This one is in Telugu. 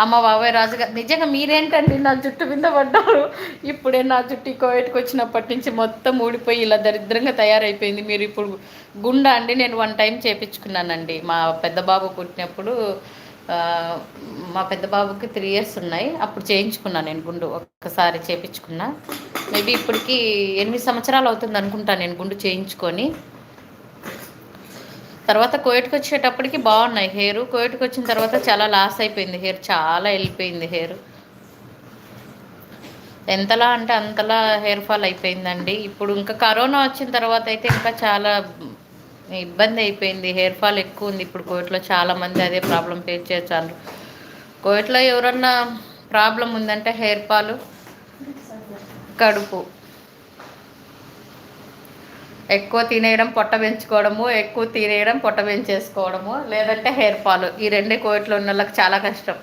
అమ్మ బాబాయ్ రాజుగారు నిజంగా మీరేంటండి నా జుట్టు మీద పడ్డారు. ఇప్పుడే నా జుట్టు కోవిడ్కి వచ్చినప్పటి నుంచి మొత్తం ఊడిపోయి ఇలా దరిద్రంగా తయారైపోయింది. మీరు ఇప్పుడు గుండా అండి నేను 1 టైం చేపించుకున్నానండి మా పెద్ద బాబు పుట్టినప్పుడు. ఆ, మా పెద్ద బాబుకి 3 ఇయర్స్ ఉన్నాయి, అప్పుడు చేయించుకున్నాను నేను గుండు ఒక్కసారి చేపించుకున్నా. మేబీ ఇప్పటికి 8 సంవత్సరాలు అవుతుంది అనుకుంటా నేను గుండు చేయించుకొని. తర్వాత కోవిడ్కి వచ్చేటప్పటికి బాగున్నాయి హెయిర్, కోవిడ్కి వచ్చిన తర్వాత చాలా లాస్ అయిపోయింది హెయిర్, చాలా వెళ్ళిపోయింది హెయిర్. ఎంతలా అంటే అంతలా హెయిర్ ఫాల్ అయిపోయిందండి. ఇప్పుడు ఇంకా కరోనా వచ్చిన తర్వాత అయితే ఇంకా చాలా ఇబ్బంది అయిపోయింది, హెయిర్ ఫాల్ ఎక్కువ ఉంది. ఇప్పుడు కోవిడ్లో చాలామంది అదే ప్రాబ్లం ఫేస్ చేశారు. కోవిడ్లో ఎవరన్నా ప్రాబ్లం ఉందంటే హెయిర్ ఫాల్, కడుపు ఎక్కువ తినేయడం పొట్ట పెంచుకోవడము, ఎక్కువ తినేయడం పొట్ట పెంచేసుకోవడము, లేదంటే హెయిర్ ఫాల్, ఈ రెండే కోవిడ్లో ఉన్న వాళ్ళకి చాలా కష్టం.